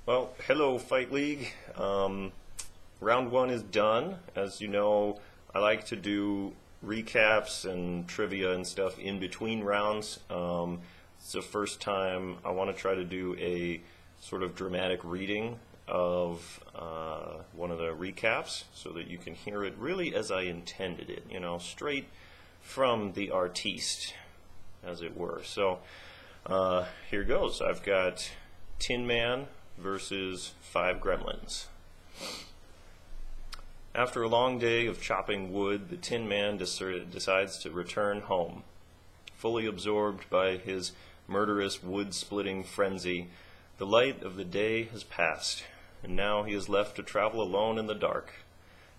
Well, hello, Fight League. Round one is done. As you know, I like to do recaps and trivia and stuff in between rounds. It's the first time I want to try to do a sort of dramatic reading of one of the recaps so that you can hear it really as I intended it, straight from the artiste, as it were. So here goes. I've got Tin Man versus 5 Gremlins. After a long day of chopping wood, the Tin Man decides to return home. Fully absorbed by his murderous wood-splitting frenzy, the light of the day has passed, and now he is left to travel alone in the dark.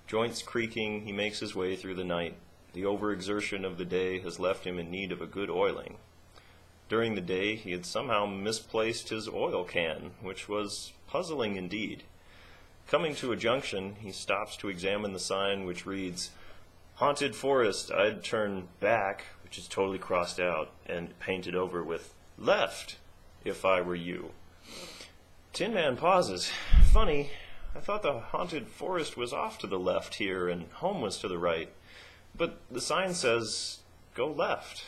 Joints creaking, he makes his way through the night. The overexertion of the day has left him in need of a good oiling. During the day, he had somehow misplaced his oil can, which was puzzling indeed. Coming to a junction, he stops to examine the sign which reads, "Haunted Forest, I'd turn back," which is totally crossed out, and painted over with "left, if I were you." Tin Man pauses. Funny, I thought the haunted forest was off to the left here, and home was to the right. But the sign says, "Go left."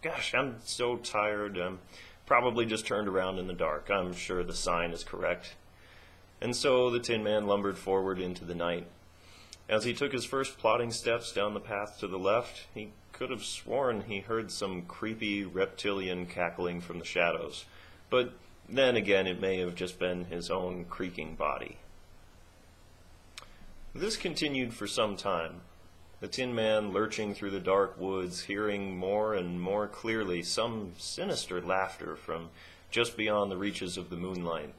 Gosh, I'm so tired. I'm probably just turned around in the dark. I'm sure the sign is correct. And so the Tin Man lumbered forward into the night. As he took his first plodding steps down the path to the left, he could have sworn he heard some creepy reptilian cackling from the shadows. But then again, it may have just been his own creaking body. This continued for some time. The Tin Man lurching through the dark woods, hearing more and more clearly some sinister laughter from just beyond the reaches of the moonlight.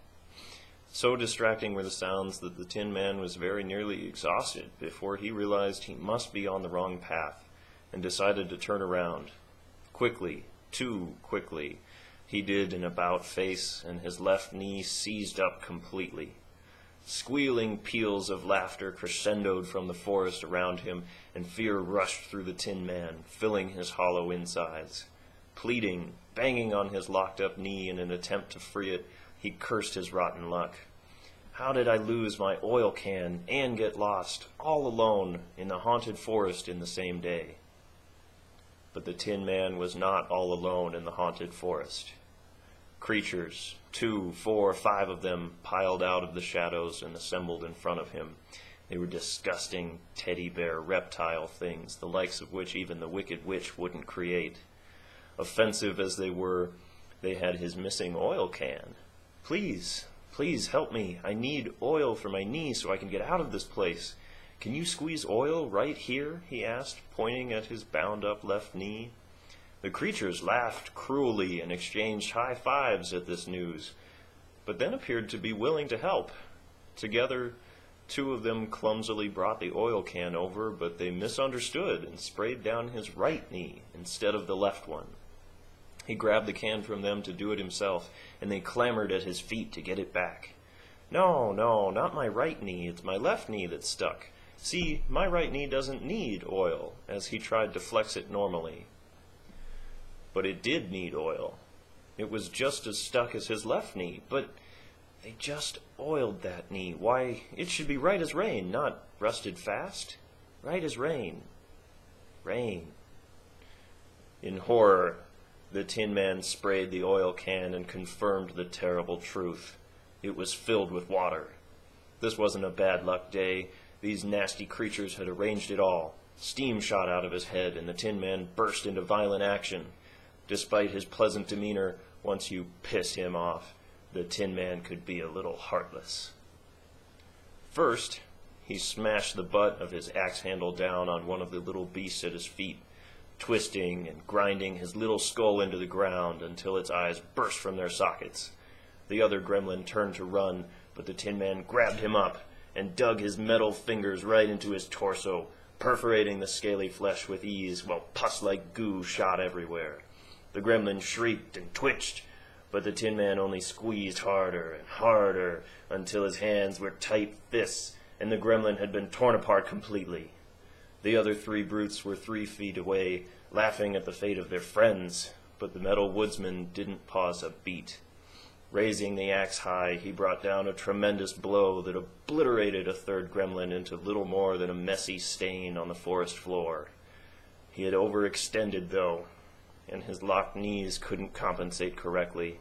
So distracting were the sounds that the Tin Man was very nearly exhausted before he realized he must be on the wrong path, and decided to turn around. Quickly, too quickly, he did an about-face, and his left knee seized up completely. Squealing peals of laughter crescendoed from the forest around him, and fear rushed through the Tin Man, filling his hollow insides. Pleading, banging on his locked-up knee in an attempt to free it, he cursed his rotten luck. How did I lose my oil can and get lost, all alone, in the haunted forest in the same day? But the Tin Man was not all alone in the haunted forest. Creatures, 2, 4, 5 of them, piled out of the shadows and assembled in front of him. They were disgusting teddy bear reptile things, the likes of which even the Wicked Witch wouldn't create. Offensive as they were, they had his missing oil can. "Please, please help me. I need oil for my knee so I can get out of this place. Can you squeeze oil right here?" he asked, pointing at his bound-up left knee. The creatures laughed cruelly and exchanged high fives at this news, but then appeared to be willing to help. Together, 2 of them clumsily brought the oil can over, but they misunderstood and sprayed down his right knee instead of the left one. He grabbed the can from them to do it himself, and they clamored at his feet to get it back. "No, no, not my right knee. It's my left knee that's stuck. See, my right knee doesn't need oil," as he tried to flex it normally. But it did need oil. It was just as stuck as his left knee, but they just oiled that knee. Why, it should be right as rain, not rusted fast. Right as rain. Rain. In horror, the Tin Man sprayed the oil can and confirmed the terrible truth. It was filled with water. This wasn't a bad luck day. These nasty creatures had arranged it all. Steam shot out of his head, and the Tin Man burst into violent action. Despite his pleasant demeanor, once you piss him off, the Tin Man could be a little heartless. First, he smashed the butt of his axe handle down on one of the little beasts at his feet, twisting and grinding his little skull into the ground until its eyes burst from their sockets. The other gremlin turned to run, but the Tin Man grabbed him up and dug his metal fingers right into his torso, perforating the scaly flesh with ease, while pus-like goo shot everywhere. The gremlin shrieked and twitched, but the Tin Man only squeezed harder and harder until his hands were tight fists, and the gremlin had been torn apart completely. The other 3 brutes were 3 feet away, laughing at the fate of their friends, but the metal woodsman didn't pause a beat. Raising the axe high, he brought down a tremendous blow that obliterated a third gremlin into little more than a messy stain on the forest floor. He had overextended, though, and his locked knees couldn't compensate correctly.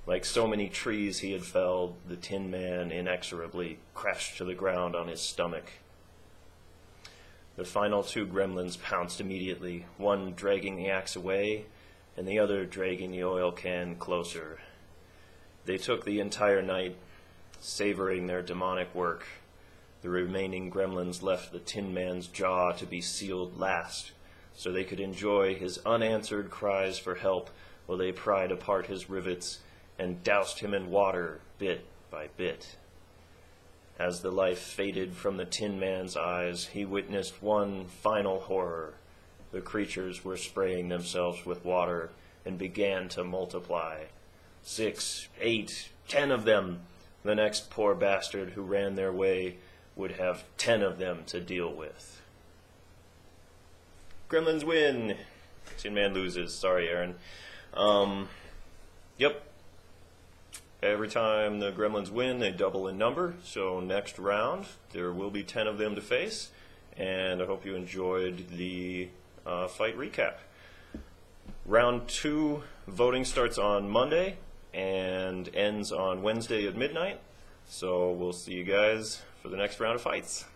Like so many trees he had felled, the Tin Man inexorably crashed to the ground on his stomach. The final two gremlins pounced immediately, one dragging the axe away, and the other dragging the oil can closer. They took the entire night, savoring their demonic work. The remaining gremlins left the Tin Man's jaw to be sealed last, so they could enjoy his unanswered cries for help while they pried apart his rivets and doused him in water bit by bit. As the life faded from the Tin Man's eyes, he witnessed one final horror. The creatures were spraying themselves with water and began to multiply. 6, 8, 10 of them. The next poor bastard who ran their way would have 10 of them to deal with. Gremlins win. Tin Man loses. Sorry, Aaron. Yep. Every time the gremlins win, they double in number. So next round, there will be 10 of them to face. And I hope you enjoyed the fight recap. Round 2, voting starts on Monday and ends on Wednesday at midnight. So we'll see you guys for the next round of fights.